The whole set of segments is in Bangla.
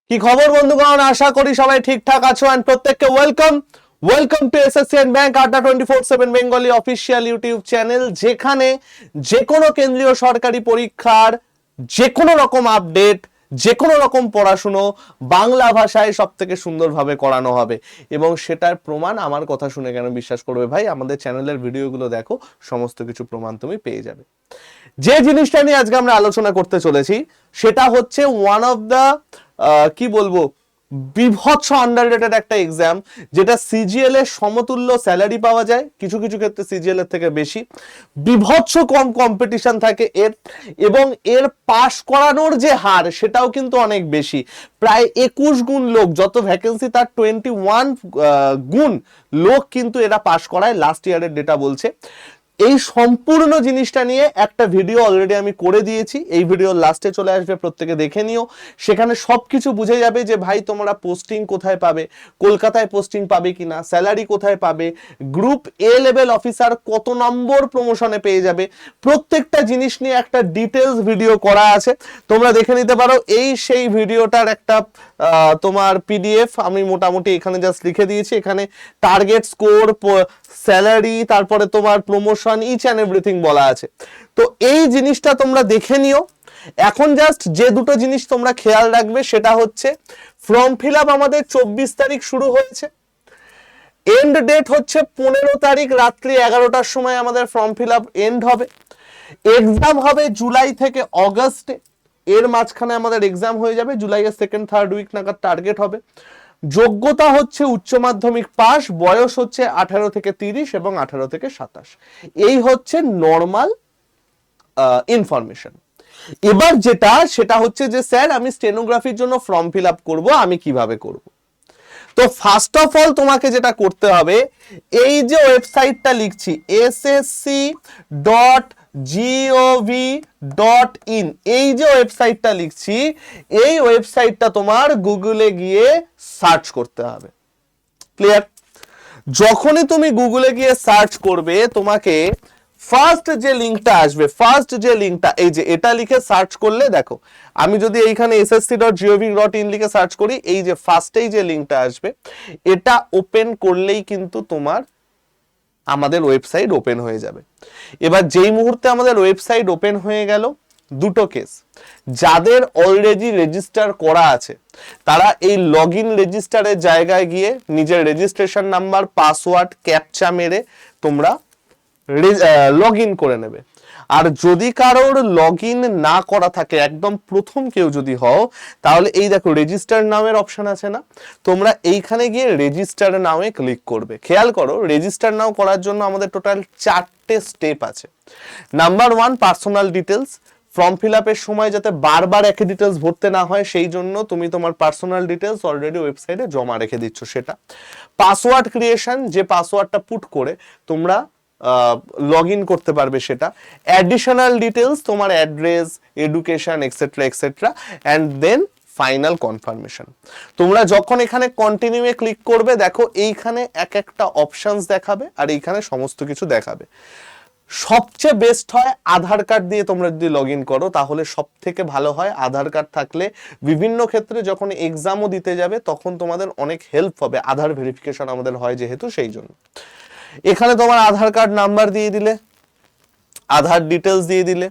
কি খবর বন্ধুগণ, আশা করি সবাই ঠিকঠাক আছো এন্ড প্রত্যেককে ওয়েলকাম টু এসএসসিএন ব্যাংক আড্ডা 24/7 বেঙ্গলি অফিসিয়াল ইউটিউব চ্যানেল, যেখানে যে কোনো কেন্দ্রীয় সরকারি পরীক্ষার যে কোনো রকম আপডেট, যে কোনো রকম পড়াশুনো বাংলা ভাষায় সব থেকে সুন্দরভাবে করানো হবে। এবং সেটার প্রমাণ আমার কথা শুনে কেন বিশ্বাস করবে ভাই, আমাদের চ্যানেলের ভিডিওগুলো দেখো, সমস্ত কিছু প্রমাণ তুমি পেয়ে যাবে। যে জিনিসটা নিয়ে আজকে আমরা আলোচনা করতে চলেছি সেটা হচ্ছে ওয়ান অফ দ্য কি বলবো বিভৎস আন্ডাররেটেড একটা এক্সাম, যেটা সিজিএল এর সমতুল্য স্যালারি পাওয়া যায়, কিছু কিছু ক্ষেত্রে সিজিএল এর থেকে বেশি, বিভৎস কম কম্পিটিশন থাকে এর, এবং এর পাশ করানোর যে হার সেটাও কিন্তু অনেক বেশি। প্রায় 21 গুণ লোক, যত ভ্যাকেন্সি তার 21 গুণ লোক কিন্তু এরা পাশ করায়, লাস্ট ইয়ারের ডেটা বলছে। এই সম্পূর্ণ জিনিসটা নিয়ে একটা ভিডিও অলরেডি আমি করে দিয়েছি, এই ভিডিওর লাস্টে চলে আসবে, প্রত্যেকে দেখে নিও। সেখানে সবকিছু বুঝে যাবে যে ভাই তোমরা পোস্টিং কোথায় পাবে, কলকাতায় পোস্টিং পাবে কিনা, স্যালারি কোথায় পাবে, গ্রুপ এ লেভেল অফিসার কত নম্বর প্রমোশনে পেয়ে যাবে, প্রত্যেকটা জিনিস নিয়ে একটা ডিটেলস ভিডিও করা আছে, তোমরা দেখে নিতে পারো। এই সেই ভিডিওটার একটা তোমার পিডিএফ আমি মোটামুটি এখানে জাস্ট লিখে দিয়েছি। এখানে টার্গেট, স্কোর, স্যালারি, তারপরে তোমার প্রমোশন, ইচ অ্যান্ড এভরিথিং বলা আছে। তো এই জিনিসটা তোমরা দেখে নিও। এখন জাস্ট যে দুটো জিনিস তোমরা খেয়াল রাখবে সেটা হচ্ছে, ফর্ম ফিল আপ আমাদের 24 তারিখ শুরু হয়েছে, এন্ড ডেট হচ্ছে 15 তারিখ রাত্রি 11টার সময় আমাদের ফর্ম ফিল আপ এন্ড হবে। এক্সাম হবে জুলাই থেকে অগস্টে, এর মাঝখানে আমাদের এক্সাম হয়ে যাবে, জুলাইয়ের 2nd-3rd উইক নাগাদ টার্গেট হবে। যোগ্যতা হচ্ছে উচ্চ মাধ্যমিক পাস, বয়স হচ্ছে 18 থেকে 30 এবং 18 থেকে 27। এই হচ্ছে নর্মাল ইনফরমেশন। এবার সেটা হচ্ছে যে স্যার আমি স্টেনোগ্রাফির জন্য ফর্ম ফিল আপ করবো, আমি কিভাবে করব? তো ফার্স্ট অফ অল তোমাকে যেটা করতে হবে, এই যে ওয়েবসাইটটা লিখছি ssc.gov.in, এই যে ওয়েবসাইটটা লিখছি, এই ওয়েবসাইটটা তোমার গুগলে গিয়ে সার্চ করতে হবে। ক্লিয়ার? যখনই তুমি গুগলে গিয়ে সার্চ করবে, তোমাকে ফার্স্ট যে লিংকটা আসবে, এই যে এটা লিখে সার্চ করলে দেখো, আমি যদি এইখানে ssc.gov.in লিখে সার্চ করি, এই যে ফার্স্টেই যে লিংকটা আসবে, এটা ওপেন করলেই কিন্তু তোমার আমাদের ওয়েবসাইট ওপেন হয়ে যাবে। এবার যেই মুহূর্তে আমাদের ওয়েবসাইট ওপেন হয়ে গেল, দুটো কেস, যাদের অলরেডি রেজিস্টার করা আছে তারা এই লগইন রেজিস্টারের জায়গায় গিয়ে নিজের রেজিস্ট্রেশন নাম্বার, পাসওয়ার্ড, ক্যাপচা মেরে তোমরা লগইন করে নেবে। আর যদি কারোর লগইন না করা থাকে, একদম প্রথম কেউ যদি হও, তাহলে এই দেখো রেজিস্টার নামের অপশন আছে না, তোমরা এইখানে গিয়ে রেজিস্টার নামে ক্লিক করবে। খেয়াল করো, রেজিস্টার নাও করার জন্য আমাদের টোটাল 4টে স্টেপ আছে। Number 1, personal details. Form fill আপের সময় যাতে বারবার একই ডিটেলস ভরতে না হয়, সেই জন্য তুমি তোমার পার্সোনাল ডিটেলস অলরেডি ওয়েবসাইটে জমা রেখে দিচ্ছ। সেটা পাসওয়ার্ড ক্রিয়েশন, যে পাসওয়ার্ডটা পুট করে তোমরা লগ ইন করতে পারবে সেটা। অ্যাডিশনাল ডিটেলস, তোমার address, education, etcetera etcetera, and then final confirmation. তোমরা যখন এখানে কন্টিনিউয়ে ক্লিক করবে, দেখো এইখানে এক একটা অপশনস দেখাবে আর এইখানে সমস্ত কিছু দেখাবে। সবচেয়ে বেস্ট হয় আধার কার্ড দিয়ে তোমরা যদি লগ ইন করো, তাহলে সব থেকে ভালো হয়। আধার কার্ড থাকলে বিভিন্ন ক্ষেত্রে যখন এক্সামও দিতে যাবে তখন তোমাদের অনেক হেল্প হবে, আধার ভেরিফিকেশন আমাদের হয় যেহেতু, সেই জন্য। এখানে তোমার আধার কার্ড নাম্বার দিয়ে দিলে, আধার ডিটেলস দিয়ে দিলে,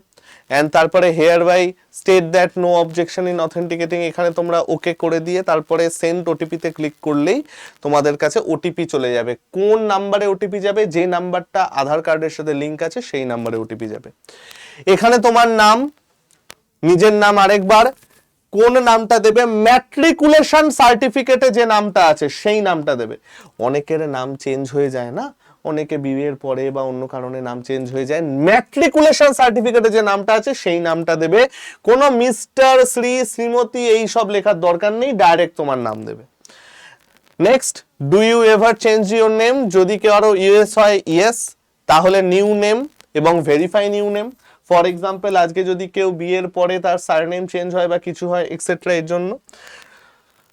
এন্ড তারপরে here by state that no objection in authenticating, এখানে তোমরা ওকে করে দিয়ে তারপরে সেন্ড ওটিপিতে ক্লিক করলেই তোমাদের কাছে ওটিপি চলে যাবে। কোন নাম্বারে ওটিপি যাবে? যে নাম্বারটা আধার কার্ডের সাথে লিংক আছে সেই নাম্বারে ওটিপি যাবে। এখানে তোমার নাম, নিজের নাম আরেকবার, কোন নামটা দেবে, ম্যাট্রিকুলেশন সার্টিফিকেটে যে নামটা আছে সেই নামটা দেবে। অনেকের নাম চেঞ্জ হয়ে যায় না, অনেকে বিয়ের পরে বা অন্য কারণে নাম চেঞ্জ হয়ে যায়, ম্যাট্রিকুলেশন সার্টিফিকেটে যে নামটা আছে সেই নামটা দেবে। কোনো মিস্টার, শ্রী, শ্রীমতী এই সব লেখার দরকার নেই, ডাইরেক্ট তোমার নাম দেবে। Next, do you ever change your name? যদি কেউ আরো ইয়েস হয় ইয়েস, তাহলে নিউ নেম এবং verify new name. For example, আজকে যদি কেউ বিয়ের পরে তার সারনেম চেঞ্জ হয় বা কিছু হয় এক্সেট্রা, এর জন্য।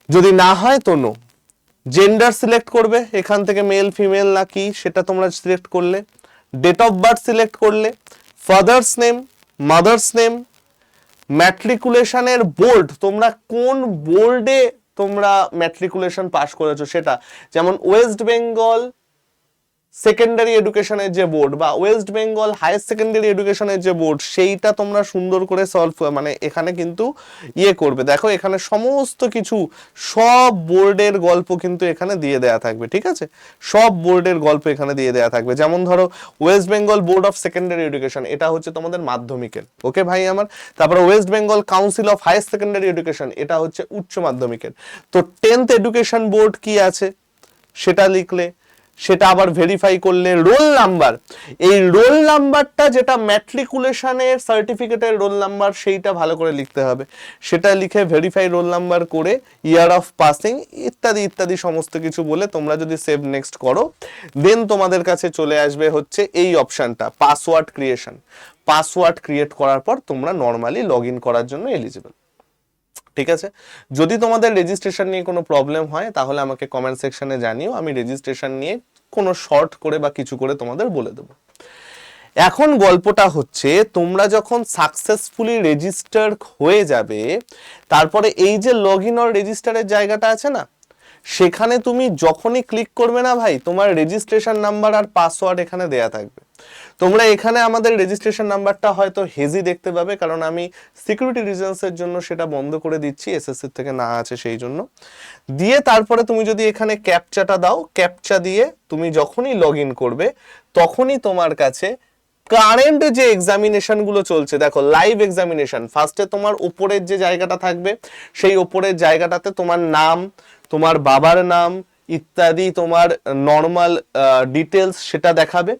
যদি না হয় তো নো। জেন্ডার সিলেক্ট করবে, এখান থেকে মেল ফিমেল না কি সেটা তোমরা সিলেক্ট করলে। ডেট অফ বার্থ সিলেক্ট করলে, ফাদার্স নেম, মাদার্স নেম, ম্যাট্রিকুলেশনের বোর্ড, তোমরা কোন বোর্ডে তোমরা ম্যাট্রিকুলেশন পাস করেছো সেটা, যেমন ওয়েস্ট বেঙ্গল সেকেন্ডারি এডুকেশনের যে বোর্ড বা ওয়েস্ট বেঙ্গল হায়ার সেকেন্ডারি এডুকেশনের যে বোর্ড, সেইটা তোমরা সুন্দর করে সলভ মানে এখানে কিন্তু করবে। দেখো এখানে সমস্ত কিছু সব বোর্ডের গল্প কিন্তু এখানে দিয়ে দেয়া থাকবে, ঠিক আছে, সব বোর্ডের গল্প এখানে দিয়ে দেয়া থাকবে। যেমন ধরো West Bengal board of secondary education, এটা হচ্ছে তোমাদের মাধ্যমিকের, ওকে ভাই আমার। তারপরে West Bengal council of higher secondary education, এটা হচ্ছে উচ্চ মাধ্যমিকের। তো 10th এডুকেশন বোর্ড কি আছে সেটা লিখলে, সেটা আবার ভেরিফাই করলে রোল নাম্বার, এই রোল নাম্বারটা যেটা ম্যাট্রিকুলেশনের সার্টিফিকেটের রোল নাম্বার সেইটা ভালো করে লিখতে হবে, সেটা লিখে ভেরিফাই রোল নাম্বার করে ইয়ার অফ পাসিং ইত্যাদি ইত্যাদি সমস্ত কিছু বলে তোমরা যদি সেভ নেক্সট করো, দেন তোমাদের কাছে চলে আসবে হচ্ছে এই অপশনটা পাসওয়ার্ড ক্রিয়েশন। পাসওয়ার্ড ক্রিয়েট করার পর তোমরা নর্মালি লগ ইন করার জন্য এলিজিবল, ঠিক আছে। যদি তোমাদের রেজিস্ট্রেশন নিয়ে কোনো প্রবলেম হয় তাহলে আমাকে কমেন্ট সেকশনে জানিও, আমি রেজিস্ট্রেশন নিয়ে কোনো শর্ট করে বা কিছু করে তোমাদের বলে দেবো। এখন গল্পটা হচ্ছে তোমরা যখন সাকসেসফুলি রেজিস্টার হয়ে যাবে, তারপরে এই যে লগ ইন অর রেজিস্টারের জায়গাটা আছে না, সেখানে তুমি যখনই ক্লিক করবে না ভাই, তোমার রেজিস্ট্রেশন নাম্বার আর পাসওয়ার্ড এখানে দেয়া থাকবে। তোমরা এখানে আমাদের রেজিস্ট্রেশন নাম্বারটা হয়তো হেজি দেখতে পাবে, কারণ আমি সিকিউরিটি রিজনসের জন্য সেটা বন্ধ করে দিচ্ছি, এসএসসি থেকে না আছে সেই জন্য। দিয়ে তারপরে তুমি যদি এখানে ক্যাপচাটা দাও, ক্যাপচা দিয়ে তুমি যখনই লগ ইন করবে তখনই তোমার কাছে কারেন্ট যে এক্সামিনেশন গুলো চলছে, দেখো লাইভ এক্সামিনেশন, ফার্স্টে তোমার উপরের যে জায়গাটা থাকবে সেই উপরের জায়গাটাতে তোমার নাম, তোমার বাবার নাম ইত্যাদি তোমার নর্মাল ডিটেলস সেটা দেখাবে।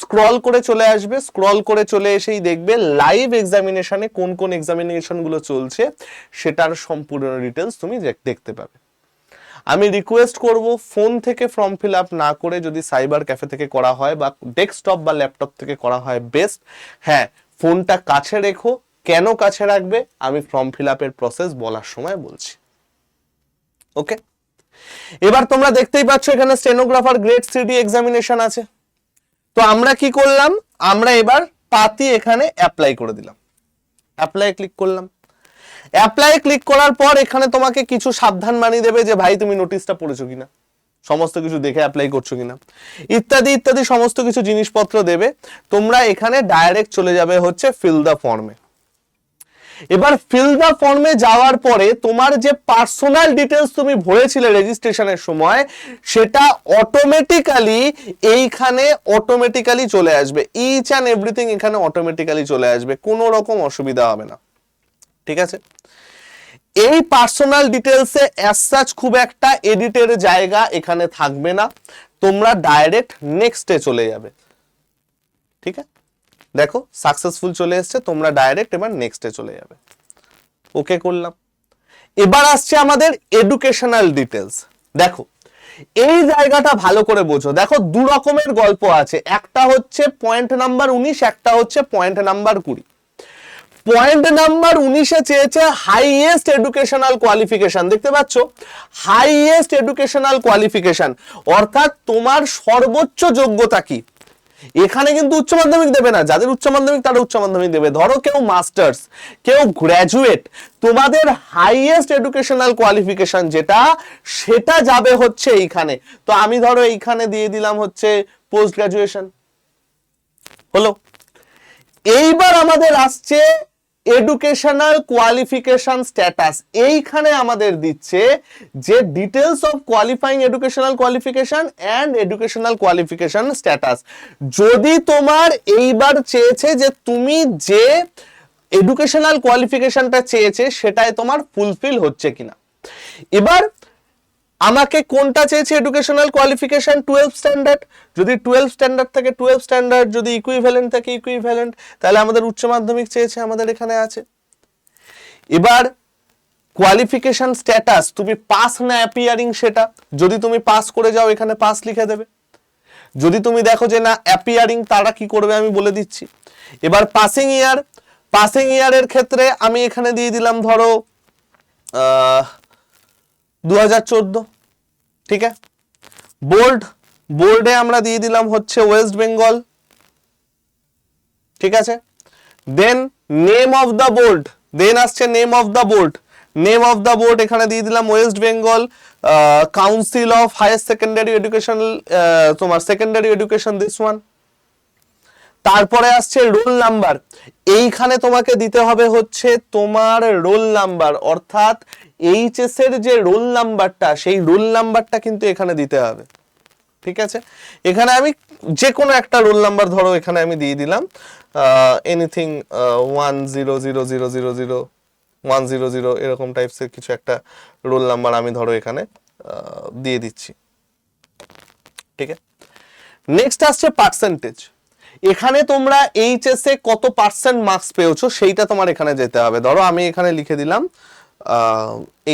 স্ক্রল করে চলে আসবে, স্ক্রল করে চলে এসেই দেখবে লাইভ এক্সামিনেশনে কোন কোন এক্সামিনেশন গুলো চলছে সেটার সম্পূর্ণ ডিটেলস তুমি দেখতে পাবে। আমি রিকোয়েস্ট করব ফোন থেকে ফর্ম ফিল আপ না করে যদি সাইবার ক্যাফে থেকে করা হয় বা ডেস্কটপ বা ল্যাপটপ থেকে করা হয় বেস্ট। হ্যাঁ, ফোনটা কাছে রেখো, কেন কাছে রাখবে আমি ফর্ম ফিল আপের প্রসেস বলার সময় বলছি, ওকে। এবার তোমরা দেখতেই পাচ্ছ এখানে স্টেনোগ্রাফার গ্রেড 3D এক্সামিনেশন আছে। তো আমরা কি করলাম, আমরা এবার পাতি এখানে অ্যাপ্লাই করে দিলাম, অ্যাপ্লাই ক্লিক করলাম। অ্যাপ্লাই ক্লিক করার পর এখানে তোমাকে কিছু সাবধান বানিয়ে দেবে যে ভাই তুমি নোটিশটা পড়েছো কিনা, সমস্ত কিছু দেখে অ্যাপ্লাই করছো কিনা ইত্যাদি ইত্যাদি সমস্ত কিছু জিনিসপত্র দেবে। তোমরা এখানে ডাইরেক্ট চলে যাবে হচ্ছে ফিল দ্য ফর্মে। এবার ফিল দ্য ফর্মে যাওয়ার পরে তোমার যে পার্সোনাল ডিটেলস তুমি ভরেছিলে রেজিস্ট্রেশনের সময় সেটা অটোমেটিক্যালি এইখানে অটোমেটিক্যালি চলে আসবে, ইচ অ্যান্ড এভরিথিং এখানে অটোমেটিক্যালি চলে আসবে, কোনো রকম অসুবিধা হবে না, ঠিক আছে। এই পার্সোনাল ডিটেলসে অ্যাজ সাচ খুব একটা এডিটের জায়গা এখানে থাকবে না, তোমরা ডাইরেক্ট নেক্সটে চলে যাবে, ঠিক আছে। দেখো সাকসেসফুল চলে এসেছে, তোমরা ডাইরেক্ট এবার নেক্সটে চলে যাবে, ওকে করলাম। এবার আসছে আমাদের এডুকেশনাল ডিটেলস। দেখো এই জায়গাটা ভালো করে বোঝো, দেখো দু রকমের গল্প আছে, একটা হচ্ছে পয়েন্ট নাম্বার 19, একটা হচ্ছে পয়েন্ট নাম্বার 20। পয়েন্ট নাম্বার 19-এ চেয়েছে হাইয়েস্ট এডুকেশনাল কোয়ালিফিকেশন, দেখতে পাচ্ছ হাইয়েস্ট এডুকেশনাল কোয়ালিফিকেশন অর্থাৎ তোমার সর্বোচ্চ যোগ্যতা কি। এখানে কিন্তু উচ্চ মাধ্যমিক দেবে না, যাদের উচ্চ মাধ্যমিক তারা উচ্চ মাধ্যমিক দেবে। ধরো কেউ মাস্টার্স, কেউ গ্র্যাজুয়েট, তোমাদের হাইয়েস্ট এডুকেশনাল কোয়ালিফিকেশন যেটা সেটা যাবে হচ্ছে এইখানে। তো আমি ধরো এইখানে দিয়ে দিলাম হচ্ছে পোস্ট গ্রাজুয়েশন, হলো। এইবার আমাদের আসছে এডুকেশনাল কোয়ালিফিকেশন স্ট্যাটাস। এইখানে আমাদের দিচ্ছে যে details of qualifying educational qualification and educational qualification status. যদি তোমার এইবার চেয়েছে যে তুমি যে এডুকেশনাল কোয়ালিফিকেশনটা চেয়েছে সেটাই তোমার ফুলফিল হচ্ছে কিনা। এবার আমাকে কোনটা চেয়েছে এডুকেশনাল কোয়ালিফিকেশন 12 স্ট্যান্ডার্ড, যদি 12 স্ট্যান্ডার্ড থেকে 12 স্ট্যান্ডার্ড, যদি ইকুইভ্যালেন্ট থেকে ইকুইভ্যালেন্ট, তাহলে আমাদের উচ্চ মাধ্যমিক চেয়েছে, আমাদের এখানে আছে। এবার কোয়ালিফিকেশন স্ট্যাটাস তুমি পাস না অ্যাপিয়ারিং সেটা, যদি তুমি পাস করে যাও এখানে পাস লিখে দেবে, যদি তুমি দেখো যে না অ্যাপিয়ারিং তারা কি করবে আমি বলে দিচ্ছি। এবার পাসিং ইয়ার, পাসিং ইয়ারের ক্ষেত্রে আমি এখানে দিয়ে দিলাম ধরো 2014, ঠিক আছে। বোর্ড, বোর্ডে আমরা দিয়ে দিলাম হচ্ছে ওয়েস্ট বেঙ্গল, ঠিক আছে। Then name of the board, then আসছে name of the board, name of the board এখানে দিয়ে দিলাম West Bengal council of higher secondary education, তোমার সেকেন্ডারি এডুকেশন দিস ওয়ান। তারপরে আসছে রোল নাম্বার, এইখানে তোমাকে দিতে হবে হচ্ছে তোমার রোল নাম্বার, অর্থাৎ এইচএস এর যে রোল নাম্বারটা সেই রোল নাম্বারটা কিন্তু এখানে দিতে হবে। ঠিক আছে, এখানে আমি যে কোনো একটা রোল নাম্বার ধরো এখানে আমি দিয়ে দিলাম এনিথিং 100000100 এরকম টাইপসের কিছু একটা রোল নাম্বার আমি ধরো এখানে দিয়ে দিচ্ছি। ঠিক আছে, নেক্সট আসছে পার্সেন্টেজ, এখানে তোমরা এইচএস এ কত পার্সেন্ট মার্কস পেয়েছো সেইটা তোমার এখানে যেতে হবে। ধরো আমি এখানে লিখে দিলাম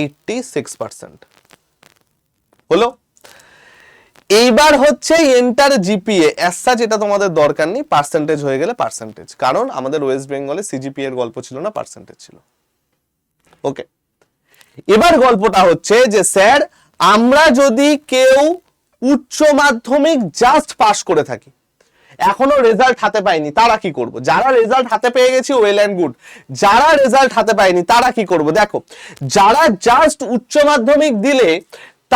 86%, হলো। এইবার হচ্ছে এন্টার জিপিএ, অ্যাসা যেটা তোমাদের দরকার নেই, পার্সেন্টেজ হয়ে গেলে পার্সেন্টেজ, কারণ আমাদের ওয়েস্ট বেঙ্গলে সিজিপিএ এর গল্প ছিল না, পার্সেন্টেজ ছিল। ওকে, এবার গল্পটা হচ্ছে যে স্যার আমরা যদি কেউ উচ্চ মাধ্যমিক জাস্ট পাস করে থাকি, এখনো রেজাল্ট হাতে পাইনি, তারা কি করব? যারা রেজাল্ট হাতে পেয়ে গেছি ওয়েল এন্ড গুড, যারা রেজাল্ট হাতে পাইনি তারা কি করব? দেখো, যারা জাস্ট উচ্চ মাধ্যমিক দিলে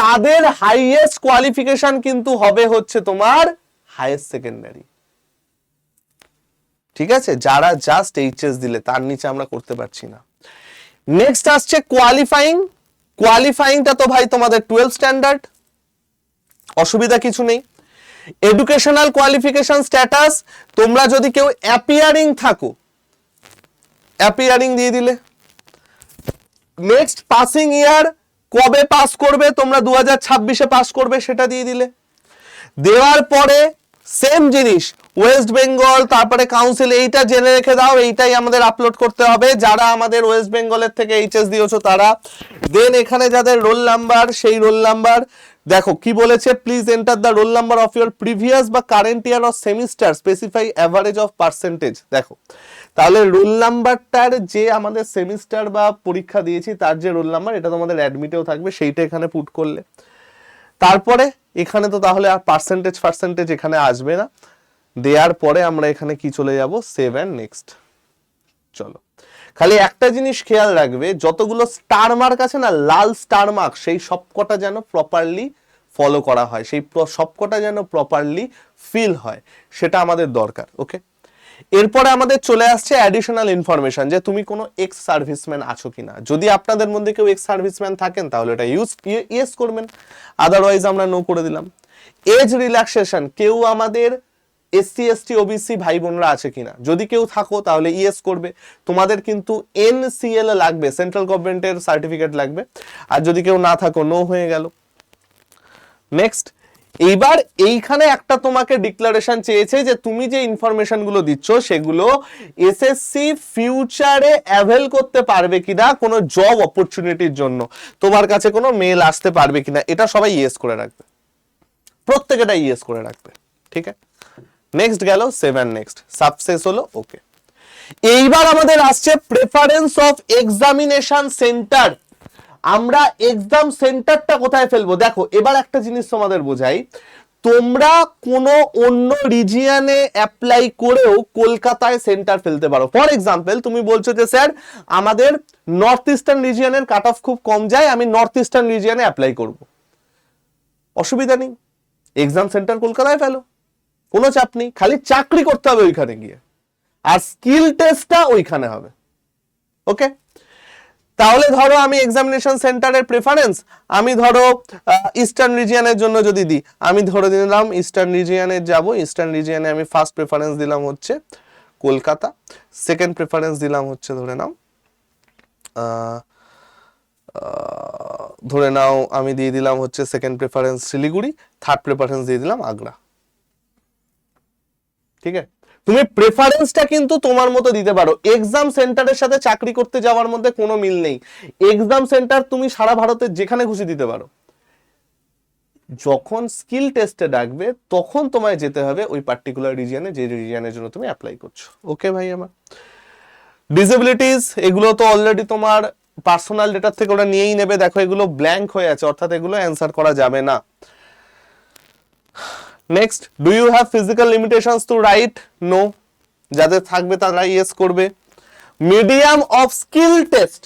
তাদের হাইয়েস্ট কোয়ালিফিকেশন কিন্তু হবে হচ্ছে তোমার হাইয়েস্ট সেকেন্ডারি। ঠিক আছে, যারা জাস্ট এইচএস দিলে তার নিচে আমরা করতে পারছি না। নেক্সট আসছে কোয়ালিফাইং, কোয়ালিফাইংটা তো ভাই তোমাদের 12 স্ট্যান্ডার্ড, অসুবিধা কিছু নেই। এডুকেশনাল কোয়ালিফিকেশন স্ট্যাটাস, তোমরা যদি কেউ অ্যাপিয়ারিং থাকো, অ্যাপিয়ারিং দিয়ে দিলে। নেক্সট পাসিং ইয়ার, কবে পাস করবে তোমরা, 2026-এ পাস করবে, সেটা দিয়ে দিলে। দেওয়ার পরে সেম জিনিস ওয়েস্ট বেঙ্গল, তারপরে কাউন্সিল, এইটা জেনে রেখে দাও, এইটাই আমাদের আপলোড করতে হবে যারা আমাদের ওয়েস্ট বেঙ্গলের থেকে এইচএস দিয়েছো তারা। দেন এখানে যাদের রোল নাম্বার, সেই রোল নাম্বার দেখো কি বলেছে, please enter the roll number of your previous বা current year of semester, specify average of percentage. দেখো তাহলে রোল নাম্বারটার যে আমাদের সেমিস্টার বা পরীক্ষা দিয়েছি তার যে রোল নাম্বার, এটা তোমাদের অ্যাডমিটেও থাকবে, সেইটা এখানে পুট করলে। তারপরে এখানে তো তাহলে আর পার্সেন্টেজ এখানে আসবে না, দেওয়ার পরে আমরা এখানে কি চলে যাব, সেভ এন্ড নেক্সট। চলো, খালি একটা জিনিস খেয়াল রাখবে, যতগুলো স্টার মার্ক আছে না, লাল স্টার মার্ক, সেই সবকটা যেন প্রপারলি ফলো করা হয়, সেই সবকটা যেন প্রপারলি ফিল হয়, সেটা আমাদের দরকার। ওকে, এরপরে আমাদের চলে আসছে অ্যাডিশনাল ইনফরমেশন, যে তুমি কোনো এক্স সার্ভিসম্যান আছো কিনা। যদি আপনাদের মধ্যে কেউ এক্স সার্ভিসম্যান থাকেন তাহলে এটা ইয়েস করবেন, আদারওয়াইজ আমরা নো করে দিলাম। এজ রিল্যাক্সেশন, কেউ আমাদের এসসি এসটি ওবিসি ভাই বোনরা আছে কিনা, যদি কেউ থাকো তাহলে ইয়েস করবে। তোমাদের কিন্তু এনসিএল লাগবে, সেন্ট্রাল গভর্নমেন্টের সার্টিফিকেট লাগবে, আর যদি কেউ না থাকো নো হয়ে গেল। নেক্সট, এইবার এইখানে একটা তোমাকে ডিক্লারেশন চেয়েছে যে তুমি যে ইনফরমেশন গুলো দিচ্ছ সেগুলো এসএসসি ফিউচারে অ্যাভেল করতে পারবে কিনা কোনো জব অপরচুনিটির জন্য, তোমার কাছে কোনো মেল আসতে পারবে কিনা, এটা সবাই ইয়েস করে রাখবে, প্রত্যেকটা ইয়েস করে রাখবে। ঠিক আছে, নেক্সট গেল, সেভেন নেক্সট, সাকসেস হলো। ওকে, এইবার আমাদের আসছে প্রেফারেন্স অফ এক্সামিনেশন সেন্টার, আমরা এক্সাম সেন্টারটা কোথায় ফেলবো। দেখো এবার একটা জিনিস তোমাদের বোঝাই, তোমরা কোনো অন্য রিজিয়নে অ্যাপ্লাই করেও কলকাতায় সেন্টার ফেলতে পারো। ফর এক্সাম্পল তুমি বলছো যে স্যার আমাদের নর্থ ইস্টার্ন রিজিয়নের কাট অফ খুব কম যায়, আমি নর্থ ইস্টার্ন রিজিয়নে অ্যাপ্লাই করব, অসুবিধা নেই, এক্সাম সেন্টার কলকাতায় ফেলো, কোনো চাপ নেই, খালি চাকরি করতে হবে ওইখানে গিয়ে, আর স্কিল টেস্টটা ওইখানে হবে। ওকে, তাহলে ধরো আমি এক্সামিনেশন সেন্টারের প্রেফারেন্স আমি ধরো ইস্টার্ন রিজিয়নের জন্য যদি দিই, আমি ধরে দিলাম ইস্টার্ন রিজিয়নে যাব, ইস্টার্ন রিজিয়নে আমি ফার্স্ট প্রেফারেন্স দিলাম হচ্ছে কলকাতা, সেকেন্ড প্রেফারেন্স দিলাম হচ্ছে ধরে নাও আমি দিয়ে দিলাম হচ্ছে second preference Siliguri, third preference দিয়ে দিলাম আগ্রা। ঠিক আছে, তুমি প্রেফারেন্সটা কিন্তু তোমার মতো দিতে পারো, এক্সাম সেন্টারের সাথে চাকরি করতে যাওয়ার মধ্যে কোনো মিল নেই। এক্সাম সেন্টার তুমি সারা ভারতের যেখানে খুশি দিতে পারো, যখন স্কিল টেস্টে ডাকবে তখন তোমায় যেতে হবে ওই পার্টিকুলার রিজিয়নে, যে রিজিয়নের জন্য তুমি অ্যাপ্লাই করছো। ওকে ভাই আমার, ডিসেবিলিটিস এগুলো তো অলরেডি তোমার পার্সোনাল ডেটা থেকে ওরা নিয়েই নেবে, দেখো এগুলো ব্ল্যাঙ্ক হয়ে আছে, অর্থাৎ এগুলো অ্যান্সার করা যাবে না। Next, do you have physical limitations to write, no, যাদের থাকবে তারা ইয়েস করবে। মিডিয়াম অফ স্কিল টেস্ট,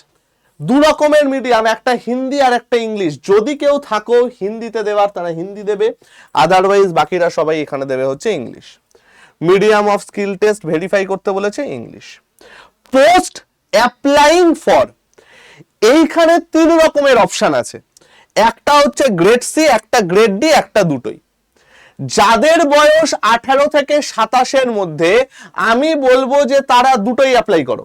দু রকমের মিডিয়াম, একটা হিন্দি আর একটা ইংলিশ। যদি কেউ থাকো হিন্দিতে দেওয়ার তারা হিন্দি দেবে, আদারওয়াইজ বাকিরা সবাই এখানে দেবে হচ্ছে English. Medium of skill test verify করতে বলেছে ইংলিশ। পোস্ট অ্যাপ্লাইং ফর, এইখানে তিন রকমের অপশন আছে, একটা হচ্ছে গ্রেড সি, একটা গ্রেড ডি, একটা দুটোই। যাদের বয়স 18 থেকে 27-এর মধ্যে আমি বলবো যে তারা দুটোই অ্যাপ্লাই করো,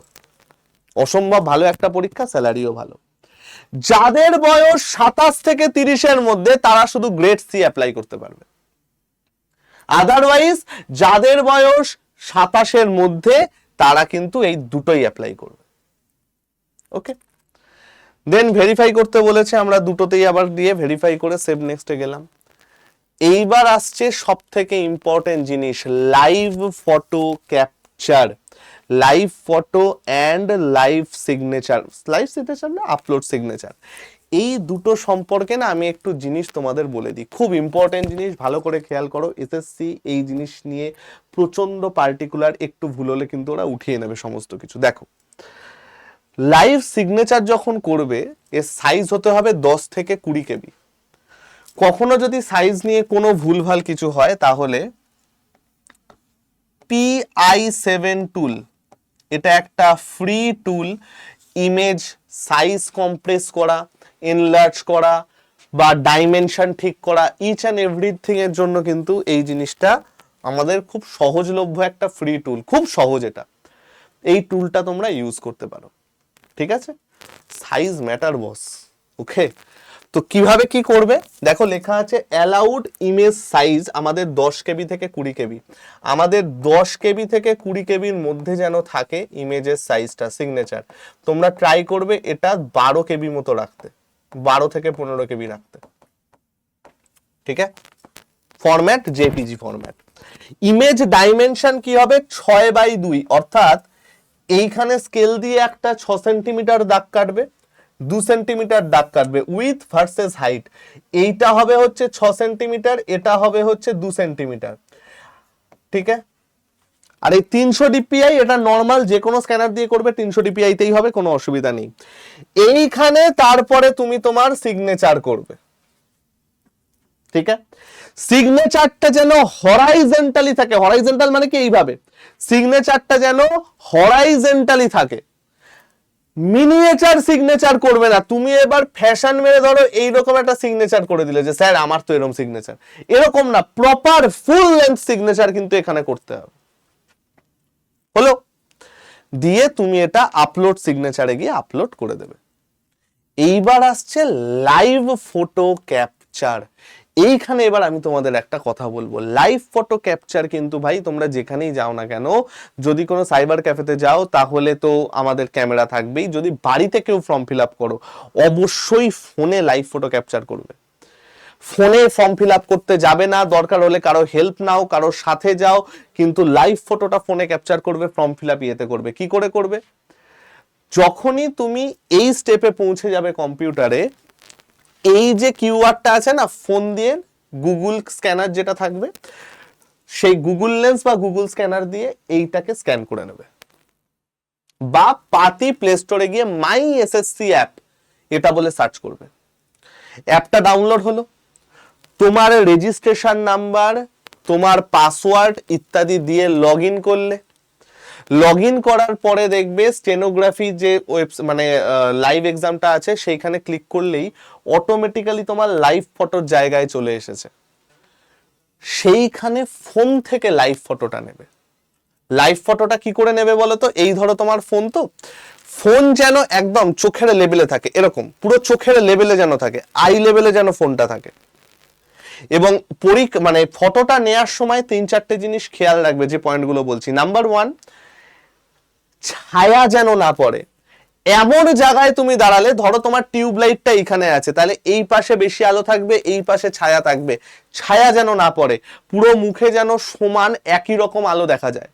অসম্ভব ভালো একটা পরীক্ষা, স্যালারিও ভালো। যাদের বয়স 27 থেকে 30-এর মধ্যে তারা শুধু গ্রেড সি অ্যাপ্লাই করতে পারবে, আদারওয়াইজ যাদের বয়স 27-এর মধ্যে তারা কিন্তু এই দুটোই অ্যাপ্লাই করবে। ওকে, দেন ভেরিফাই করতে বলেছে, আমরা দুটোতেই আবার দিয়ে ভেরিফাই করে সেভ নেক্সটে গেলাম। এইবার আসছে সব থেকে ইম্পর্টেন্ট জিনিস, live photo capture, live photo and live signature, live signature না আপলোড সিগনেচার। এই দুটো সম্পর্কে না আমি একটু জিনিস তোমাদের বলে দিই, খুব ইম্পর্টেন্ট জিনিস, ভালো করে খেয়াল করো। এসএসসি এই জিনিস নিয়ে প্রচন্ড পার্টিকুলার, একটু ভুল হলে কিন্তু ওরা উঠিয়ে নেবে সমস্ত কিছু। দেখো, লাইভ সিগনেচার যখন করবে এর সাইজ হতে হবে 10 থেকে 20 কেবি। কখনো যদি সাইজ নিয়ে কোনো ভুলভাল কিছু হয় তাহলে PI7 টুল, এটা একটা ফ্রি টুল, ইমেজ সাইজ কম্প্রেস করা, এনলার্জ করা বা ডাইমেনশন ঠিক করা, ইচ অ্যান্ড এভরিথিং এর জন্য কিন্তু এই জিনিসটা আমাদের খুব সহজলভ্য একটা ফ্রি টুল, খুব সহজ। এটা এই টুলটা তোমরা ইউজ করতে পারো, ঠিক আছে। সাইজ ম্যাটার বস, ওকে। তো কিভাবে কি করবে দেখো, লেখা আছে অ্যালাউড ইমেজ সাইজ আমাদের 10 কেবি থেকে 20 কেবি। আমাদের 10 কেবি থেকে 20 কেবির মধ্যে যেন থাকে ইমেজের সাইজটা, সিগনেচার। তোমরা ট্রাই করবে এটা 12 কেবি মতো রাখতে, 12 থেকে 15 কেবি রাখতে, ঠিক আছে। Format JPG format. Image dimension কি হবে, 6/2, অর্থাৎ এইখানে স্কেল দিয়ে একটা 6 সেন্টিমিটার দাগ কাটবে, 2 সেন্টিমিটার দাগ কাটবে, উইথ ভার্সেস হাইট। এইটা হবে হচ্ছে 6 সেন্টিমিটার, এটা হবে হচ্ছে 2 সেন্টিমিটার, ঠিক আছে। আর এই 300 ডিপিআই এটা নর্মাল যে কোনো স্ক্যানার দিয়ে করবে, 300 ডিপিআই তেই হবে, কোনো অসুবিধা নেই। এইখানে তারপরে তুমি তোমার সিগনেচার করবে, ঠিক আছে। সিগনেচারটা যেন হরাইজন্টালি থাকে, হরাইজন্টাল মানে কি এইভাবে, সিগনেচারটা যেন হরাইজন্টালি থাকে। মিনিয়েচার সিগনেচার করবে না তুমি। এবার ফ্যাশন মেরে ধরো এইরকম একটা সিগনেচার করে দিলে যে স্যার আমার তো এরকম সিগনেচার, এরকম না, প্রপার ফুল লেন্থ সিগনেচার কিন্তু এখানে করতে হবে। হলো, দিয়ে তুমি এটা আপলোড সিগনেচারে গিয়ে আপলোড করে দেবে। এইবার আসছে লাইভ ফটো ক্যাপচার। এইখানে এবার আমি তোমাদের একটা কথা বলবো, লাইভ ফটো ক্যাপচার কিন্তু ভাই তোমরা যেখানেই যাও না কেন, যদি কোনো সাইবার ক্যাফেতে যাও তাহলে তো আমাদের ক্যামেরা থাকবেই, যদি বাড়িতে কেউ ফর্ম ফিল আপ করো অবশ্যই ফোনে লাইভ ফটো ক্যাপচার করবে। ফোনে ফর্ম ফিল আপ করতে যাবে না, দরকার হলে কারো হেল্প নাও, কারোর সাথে যাও, কিন্তু লাইভ ফটোটা ফোনে ক্যাপচার করবে, ফর্ম ফিল আপ ইয়েতে করবে। কি করে করবে, যখনই তুমি এই স্টেপে পৌঁছে যাবে কম্পিউটারে, এই যে কিউআরটা আছে না, ফোন দিয়ে গুগল স্ক্যানার যেটা থাকবে, সেই গুগল লেন্স বা গুগল স্ক্যানার দিয়ে এইটাকে স্ক্যান করে নেবে, বা পাতি প্লে স্টোরে গিয়ে মাই এসএসসি অ্যাপ এটা বলে সার্চ করবে। অ্যাপটা ডাউনলোড হলো, তোমার রেজিস্ট্রেশন নাম্বার, তোমার পাসওয়ার্ড ইত্যাদি দিয়ে লগ ইন করলে, লগ ইন করার পরে দেখবে স্টেনোগ্রাফি যে মানে লাইভ এক্সামটা আছে সেইখানে ক্লিক করলেই অটোমেটিক্যালি তোমার লাইভ ফটোর জায়গায় চলে এসেছে। সেইখানে ফোন থেকে লাইভ ফটোটা নেবে। লাইভ ফটোটা কি করে নেবে বলো তো, এই ধরো তোমার ফোন, তো ফোন যেন একদম চোখের লেভেলে থাকে, এরকম পুরো চোখের লেভেলে যেন থাকে, আই লেভেলে যেন ফোনটা থাকে। এবং মানে ফটোটা নেওয়ার সময় 3-4টে জিনিস খেয়াল রাখবে, যে পয়েন্টগুলো বলছি। নাম্বার 1, ছায়া যেন না পড়ে। এমন জায়গায় তুমি দাঁড়ালে, ধরো তোমার টিউব লাইটটা এইখানে আছে, তাহলে এই পাশে বেশি আলো থাকবে, এই পাশে ছায়া থাকবে, ছায়া যেন না পড়ে, পুরো মুখে যেন সমান একই রকম আলো দেখা যায়।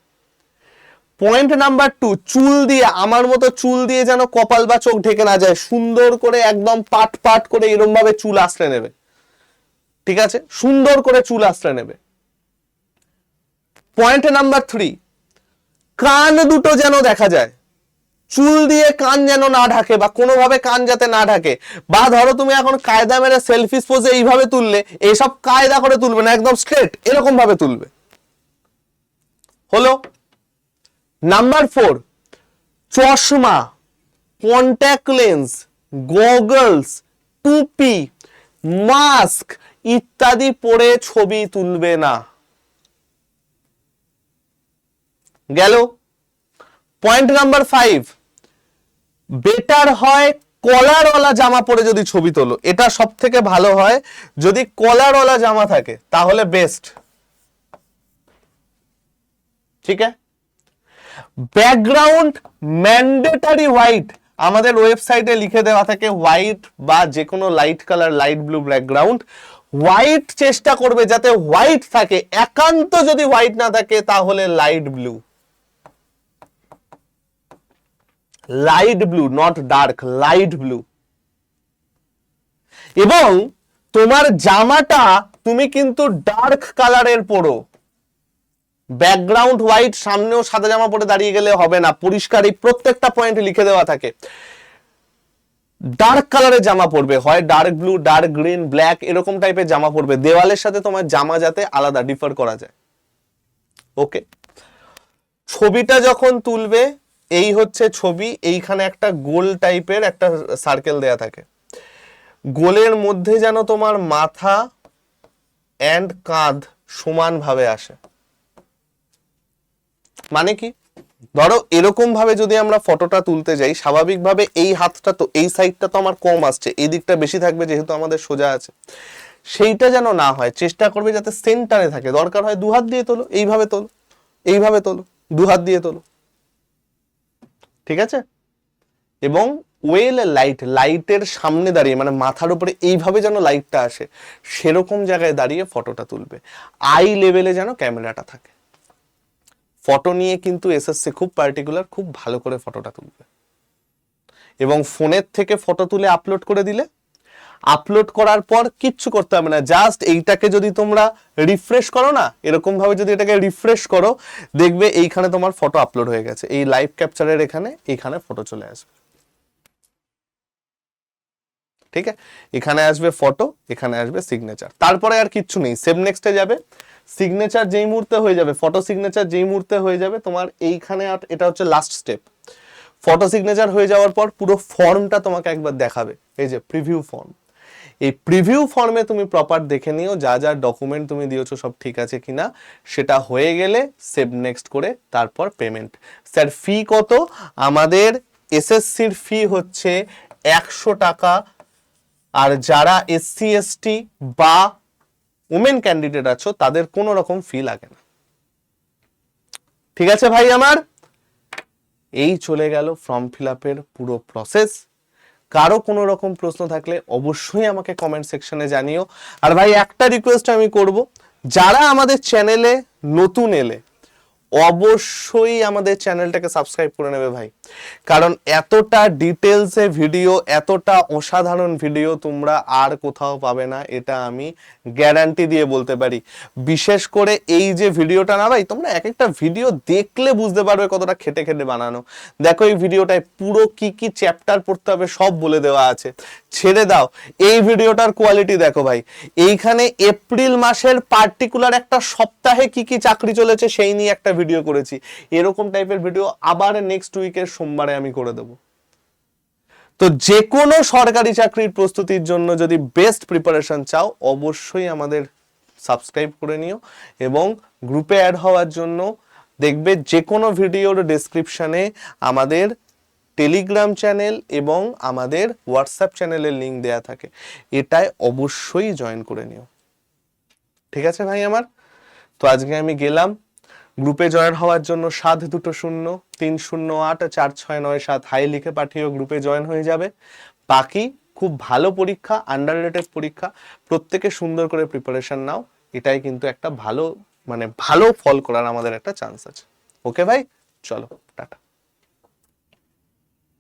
পয়েন্ট নাম্বার 2, চুল দিয়ে, আমার মতো চুল দিয়ে যেন কপাল বা চোখ ঢেকে না যায়, সুন্দর করে একদম পাট পাট করে এরকম ভাবে চুল আশ্রয় নেবে, ঠিক আছে, সুন্দর করে চুল আশ্রয় নেবে। পয়েন্ট নাম্বার 3, কান দুটো যেন দেখা যায়, চুল দিয়ে কান যেন না ঢাকে বা কোনোভাবে কান যাতে না ঢাকে, বা ধরো তুমি এখন কায়দা মেরে সেলফি পোজে এইভাবে তুললে, এইসব কায়দা করে তুলবে না, একদম স্ট্রেট এরকম ভাবে তুলবে। হলো। নাম্বার 4, চশমা, কন্ট্যাক্ট লেন্স, গগলস, টুপি, মাস্ক ইত্যাদি পরে ছবি তুলবে না। গেল। পয়েন্ট নাম্বার 5, বেটার হয় কলারওয়ালা জামা পরে যদি ছবি তোলো, এটা সব থেকে ভালো হয়। যদি কলারওয়ালা জামা থাকে তাহলে বেস্ট। ঠিক আছে। ব্যাকগ্রাউন্ড ম্যান্ডেটরি হোয়াইট, আমাদের ওয়েবসাইটে লিখে দেওয়া থাকে হোয়াইট বা যে কোনো light colour, light blue background. White চেষ্টা করবে যাতে হোয়াইট থাকে, একান্ত যদি হোয়াইট না থাকে তাহলে light blue. Light blue, not dark, light blue. এবং তোমার জামাটা তুমি কিন্তু ডার্ক কালারের পরো। ব্যাকগ্রাউন্ড হোয়াইট, সামনেও সাদা জামা পরে দাঁড়িয়ে গেলে হবে না, পরিষ্কার এই প্রত্যেকটা পয়েন্ট লিখে দেওয়া থাকে। ডার্ক কালারের জামা পরবে, হয় dark blue, dark green, black এরকম টাইপের জামা পরবে, দেওয়ালের সাথে তোমার জামা যাতে আলাদা ডিফার করা যায়। ওকে। ছবিটা যখন তুলবে, এই হচ্ছে ছবি, এইখানে একটা গোল টাইপের একটা সার্কেল দেয়া থাকে, গোলের মধ্যে যেন তোমার মাথা এন্ড কাঁধ সমানভাবে আসে। মানে কি, ধরো এরকম ভাবে যদি আমরা ফটোটা তুলতে যাই, স্বাভাবিকভাবে এই হাতটা তো এই সাইডটা তো আমার কম আসছে, এই দিকটা বেশি থাকবে যেহেতু আমাদের সোজা আছে, সেইটা যেন না হয় চেষ্টা করবে যাতে সেন্টারে থাকে। দরকার হয় 2 হাত দিয়ে তোলো, এইভাবে তোলো, এইভাবে তোলো, 2 হাত দিয়ে তোলো। ঠিক আছে। এবং ওয়েল লাইট, লাইটের সামনে দাঁড়িয়ে মানে মাথার উপরে এইভাবে যেন লাইটটা আসে, সেরকম জায়গায় দাঁড়িয়ে ফটোটা তুলবে। আই লেভেলে যেন ক্যামেরাটা থাকে। ফটো নিয়ে কিন্তু এসএসসি খুব পার্টিকুলার, খুব ভালো করে ফটোটা তুলবে। এবং ফোনের থেকে ফটো তুলে আপলোড করে দিলে, আপলোড করার পর কিচ্ছু করতে হবে না, জাস্ট এইটাকে যদি তোমরা রিফ্রেশ করো না, এরকম ভাবে যদি এটাকে রিফ্রেশ করো, দেখবে এইখানে তোমার ফটো আপলোড হয়ে গেছে, এই লাইভ ক্যাপচারের এইখানে ফটো চলে আসবে। ঠিক আছে। এখানে আসবে ফটো, এখানে আসবে সিগনেচার, তারপরে আর কিচ্ছু নেই। সেভ নেক্সটে যাবে, সিগনেচার যেই মুহূর্তে হয়ে যাবে, ফটো সিগনেচার যেই মুহূর্তে হয়ে যাবে তোমার এইখানে, আর এটা হচ্ছে লাস্ট স্টেপ। ফটো সিগনেচার হয়ে যাওয়ার পর পুরো ফর্মটা তোমাকে একবার দেখাবে, এই যে প্রিভিউ ফর্ম। এই প্রিভিউ ফর্মে তুমি প্রপার দেখে নিও যা যা ডকুমেন্ট তুমি দিয়েছো সব ঠিক আছে কিনা। সেটা হয়ে গেলে সেভ নেক্সট করে তারপর পেমেন্ট। স্যার ফি কত? আমাদের এসএসসির ফি হচ্ছে 100 টাকা। আর যারা এসসি এসটি বা ওমেন ক্যান্ডিডেট আছো তাদের কোনো রকম ফি লাগে না। ঠিক আছে ভাই আমার, এই চলে গেল ফর্ম ফিল আপের পুরো প্রসেস। কারো কোনো রকম প্রশ্ন থাকলে অবশ্যই আমাকে কমেন্ট সেকশনে জানিও। আর ভাই একটা রিকোয়েস্ট আমি করব, যারা আমাদের চ্যানেলে নতুন এলে অবশ্যই আমাদের চ্যানেলটাকে সাবস্ক্রাইব করে নেবে ভাই, কারণ এতটা ডিটেলসে ভিডিও, এতটা অসাধারণ ভিডিও তোমরা আর কোথাও পাবে না, এটা আমি গ্যারান্টি দিয়ে বলতে পারি। বিশেষ করে এই যে ভিডিওটা না ভাই, তোমরা এক একটা ভিডিও দেখলে বুঝতে পারবে কতটা খেটে খেটে বানানো। দেখো এই ভিডিওটায় পুরো কি কি চ্যাপ্টার পড়তে হবে সব বলে দেওয়া আছে। ছেড়ে দাও, এই ভিডিওটার কোয়ালিটি দেখো ভাই, এইখানে এপ্রিল মাসের পার্টিকুলার একটা সপ্তাহে কি কি চাকরি চলেছে সেই নিয়ে একটা ভিডিও করেছি। এরকম টাইপের ভিডিও আবার নেক্সট উইকের সোমবারে আমি করে দেব। তো যে কোনো সরকারি চাকরির প্রস্তুতির জন্য যদি বেস্ট প্রিপারেশন চাও অবশ্যই আমাদের সাবস্ক্রাইব করে নিও, এবং গ্রুপে অ্যাড হওয়ার জন্য দেখবে যে কোনো ভিডিওর ডেসক্রিপশনে আমাদের টেলিগ্রাম চ্যানেল এবং আমাদের হোয়াটসঅ্যাপ চ্যানেলের লিংক দেয়া থাকে, এটাই অবশ্যই জয়েন করে নিও। ঠিক আছে ভাই আমার, তো আজকে আমি গেলাম। গ্রুপে জয়েন হওয়ার জন্য 7203084697 হাই লিখে পাঠিয়েও গ্রুপে জয়েন হয়ে যাবে। বাকি খুব ভালো পরীক্ষা, আন্ডাররেটেড পরীক্ষা, প্রত্যেকে সুন্দর করে প্রিপারেশন নাও, এটাই কিন্তু একটা ভালো ভালো ফল করার আমাদের একটা চান্স আছে। ওকে ভাই, চলো টাটা।